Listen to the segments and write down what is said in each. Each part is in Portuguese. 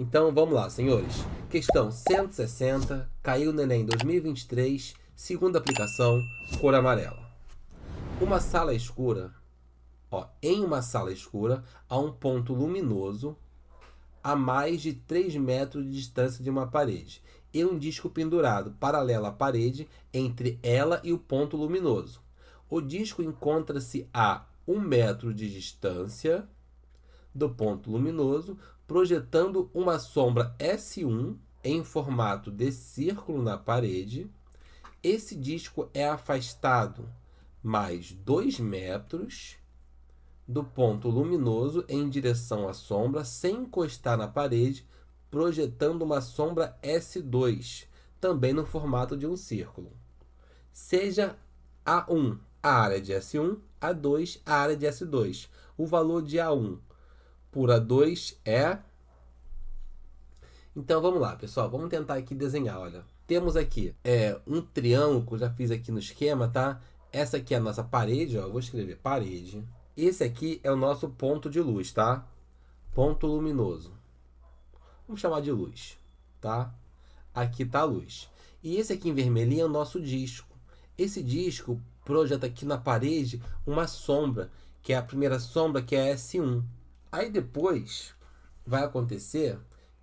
Então vamos lá, senhores. Questão 160, caiu no Enem 2023, segunda aplicação, cor amarela. Uma sala escura, em uma sala escura há um ponto luminoso a mais de 3 metros de distância de uma parede e um disco pendurado paralelo à parede entre ela e o ponto luminoso. O disco encontra-se a 1 metro de distância do ponto luminoso, projetando uma sombra S1 em formato de círculo na parede. Esse disco é afastado mais 2 metros do ponto luminoso em direção à sombra, sem encostar na parede, projetando uma sombra S2, também no formato de um círculo. Seja A1 a área de S1, A2 a área de S2. O valor de A1 por A2 é... Então vamos lá, pessoal, vamos tentar aqui desenhar, olha. Temos aqui um triângulo que eu já fiz aqui no esquema, tá? Essa aqui é a nossa parede, ó, eu vou escrever parede. Esse aqui é o nosso ponto de luz, tá? Ponto luminoso. Vamos chamar de luz, tá? Aqui tá a luz. E esse aqui em vermelhinho é o nosso disco. Esse disco projeta aqui na parede uma sombra, que é a primeira sombra, que é S1. Aí depois vai acontecer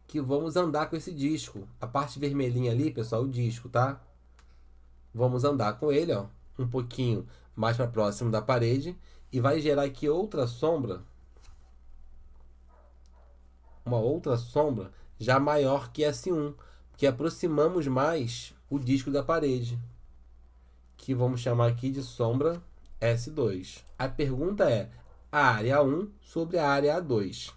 que vamos andar com esse disco. A parte vermelhinha ali, pessoal, o disco, tá? Vamos andar com ele, ó, um pouquinho mais para próximo da parede e vai gerar aqui outra sombra. Uma outra sombra já maior que S1, porque aproximamos mais o disco da parede, que vamos chamar aqui de sombra S2. A pergunta é a área 1 sobre a área A2.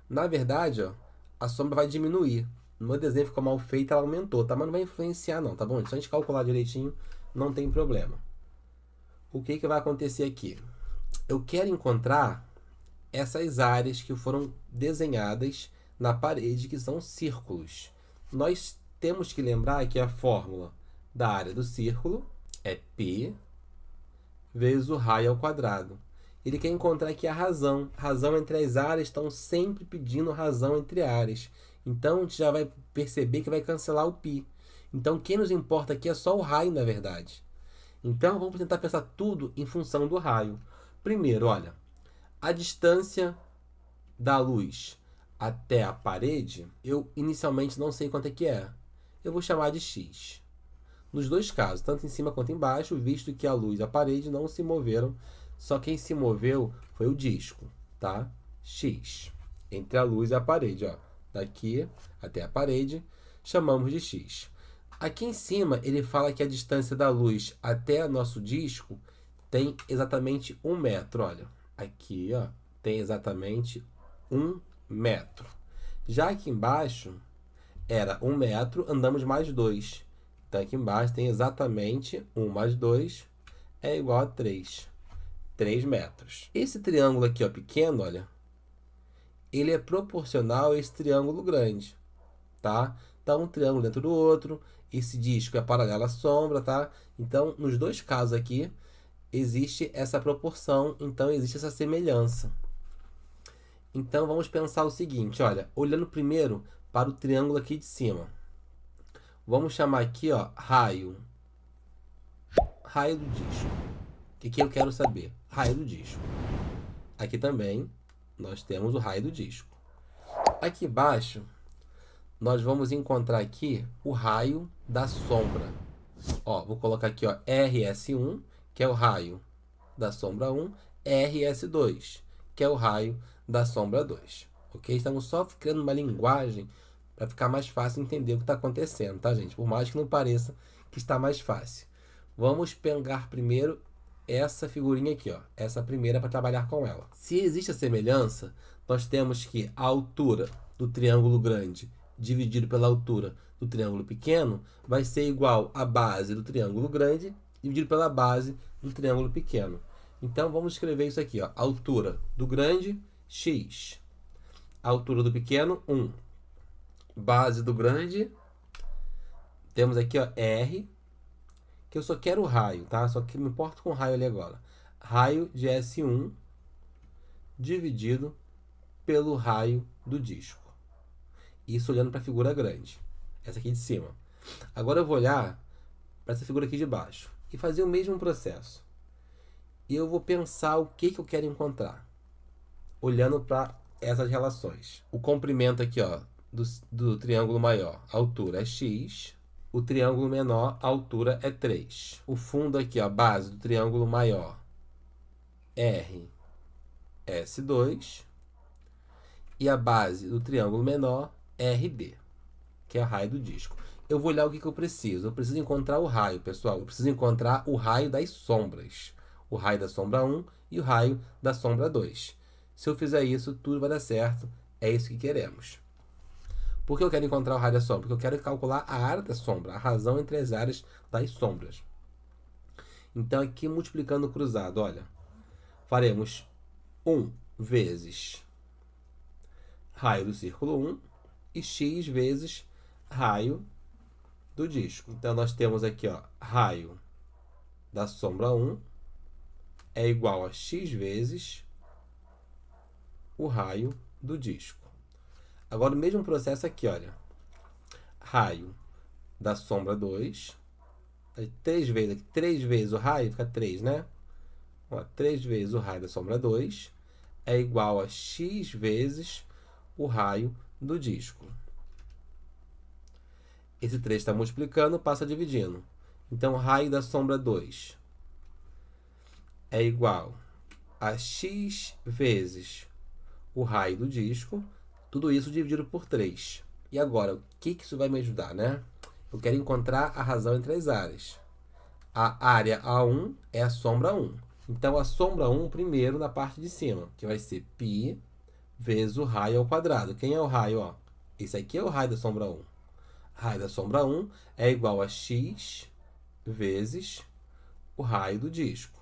Na verdade, ó, a sombra vai diminuir. No meu desenho ficou mal feito, ela aumentou, tá? Mas não vai influenciar não, tá bom? Se a gente calcular direitinho, não tem problema. O que vai acontecer aqui? Eu quero encontrar essas áreas que foram desenhadas na parede, que são círculos. Nós temos que lembrar que a fórmula da área do círculo é π vezes o raio ao quadrado. Ele quer encontrar aqui a razão. Razão entre as áreas, estão sempre pedindo razão entre áreas. Então a gente já vai perceber que vai cancelar o π. Então quem nos importa aqui é só o raio, na verdade. Então vamos tentar pensar tudo em função do raio. Primeiro, olha, a distância da luz até a parede, eu inicialmente não sei quanto é que é. Eu vou chamar de x. Nos dois casos, tanto em cima quanto embaixo, visto que a luz e a parede não se moveram, só quem se moveu foi o disco, tá? X. Entre a luz e a parede, ó. Daqui até a parede, chamamos de x. Aqui em cima, ele fala que a distância da luz até o nosso disco tem exatamente 1 metro, olha. Aqui, ó, tem exatamente 1 metro. Já aqui embaixo, era 1 metro, andamos mais 2. Então, aqui embaixo tem exatamente 1 mais 2 é igual a 3. 3 metros. Esse triângulo aqui, ó, pequeno, olha, ele é proporcional a esse triângulo grande, tá? Então, um triângulo dentro do outro, esse disco é paralelo à sombra, tá? Então, nos dois casos aqui, existe essa proporção, então existe essa semelhança. Então, vamos pensar o seguinte, olha, olhando primeiro para o triângulo aqui de cima. Vamos chamar aqui, ó, raio do disco. O que eu quero saber? Raio do disco. Aqui também nós temos o raio do disco. Aqui embaixo, nós vamos encontrar aqui o raio da sombra. Ó, vou colocar aqui, ó, RS1, que é o raio da sombra 1, RS2, que é o raio da sombra 2. Ok? Estamos só criando uma linguagem para ficar mais fácil entender o que está acontecendo, tá, gente? Por mais que não pareça que está mais fácil. Vamos pegar primeiro essa figurinha aqui, ó, essa primeira, para trabalhar com ela. Se existe a semelhança, nós temos que a altura do triângulo grande dividido pela altura do triângulo pequeno vai ser igual à base do triângulo grande dividido pela base do triângulo pequeno. Então vamos escrever isso aqui, ó, altura do grande, x. Altura do pequeno, 1. Base do grande, temos aqui, ó, R, que eu só quero o raio, tá? Só que me importo com o raio ali agora. Raio de S1 dividido pelo raio do disco. Isso olhando para a figura grande. Essa aqui de cima. Agora eu vou olhar para essa figura aqui de baixo. E fazer o mesmo processo. E eu vou pensar o que eu quero encontrar. Olhando para essas relações. O comprimento aqui, ó, do triângulo maior, a altura é x. O triângulo menor, a altura é 3. O fundo aqui, ó, a base do triângulo maior, RS2. E a base do triângulo menor, RD, que é o raio do disco. Eu vou olhar o que eu preciso. Eu preciso encontrar o raio, pessoal. Eu preciso encontrar o raio das sombras. O raio da sombra 1 e o raio da sombra 2. Se eu fizer isso, tudo vai dar certo. É isso que queremos. Por que eu quero encontrar o raio da sombra? Porque eu quero calcular a área da sombra, a razão entre as áreas das sombras. Então, aqui multiplicando o cruzado, olha, faremos 1 vezes raio do círculo 1 e x vezes raio do disco. Então, nós temos aqui, ó, raio da sombra 1 é igual a x vezes o raio do disco. Agora, o mesmo processo aqui, olha. Raio da sombra 2. 3 vezes, aqui, 3 vezes o raio, fica 3, né? Ó, 3 vezes o raio da sombra 2 é igual a x vezes o raio do disco. Esse 3 está multiplicando, passa dividindo. Então, raio da sombra 2 é igual a x vezes o raio do disco. Tudo isso dividido por 3. E agora, o que isso vai me ajudar, né? Eu quero encontrar a razão entre as áreas. A área A1 é a sombra 1. Então, a sombra 1 primeiro na parte de cima, que vai ser π vezes o raio ao quadrado. Quem é o raio? Ó? Esse aqui é o raio da sombra 1. Raio da sombra 1 é igual a x vezes o raio do disco.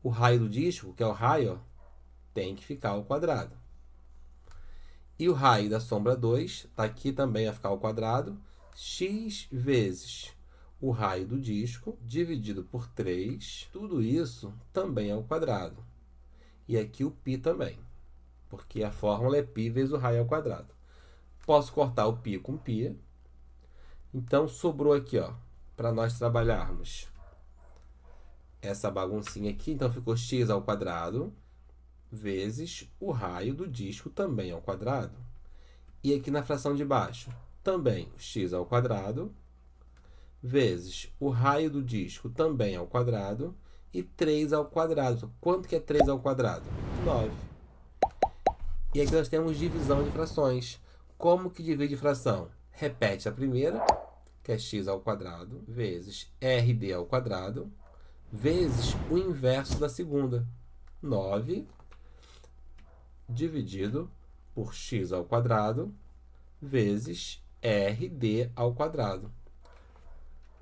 O raio do disco, que é o raio, ó, tem que ficar ao quadrado. E o raio da sombra 2 está aqui também a ficar ao quadrado. X vezes o raio do disco dividido por 3. Tudo isso também é ao quadrado. E aqui o π também. Porque a fórmula é π vezes o raio ao quadrado. Posso cortar o π com π. Então, sobrou aqui, ó, para nós trabalharmos essa baguncinha aqui. Então, ficou x ao quadrado vezes o raio do disco também ao quadrado. E aqui na fração de baixo, também x ao quadrado vezes o raio do disco também ao quadrado e 3 ao quadrado. Quanto que é 3 ao quadrado? 9. E aqui nós temos divisão de frações. Como que divide fração? Repete a primeira, que é x ao quadrado, vezes rd ao quadrado, vezes o inverso da segunda, 9 dividido por x ao quadrado vezes rd ao quadrado.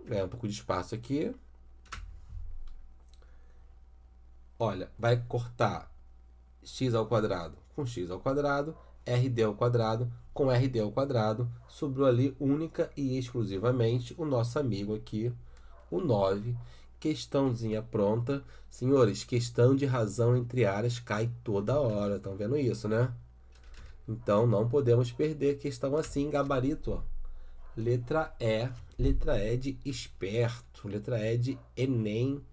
Ganha um pouco de espaço aqui. Olha, vai cortar x ao quadrado com x ao quadrado, rd ao quadrado com rd ao quadrado. Sobrou ali única e exclusivamente o nosso amigo aqui, o 9. Questãozinha pronta. Senhores, questão de razão entre áreas cai toda hora. Estão vendo isso, né? Então, não podemos perder questão assim, gabarito, ó. Letra E de esperto. Letra E de Enem,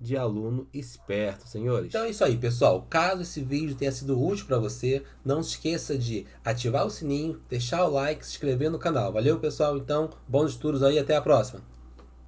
de aluno esperto, senhores. Então é isso aí, pessoal. Caso esse vídeo tenha sido útil para você, não se esqueça de ativar o sininho, deixar o like, se inscrever no canal. Valeu, pessoal? Então, bons estudos aí, até a próxima.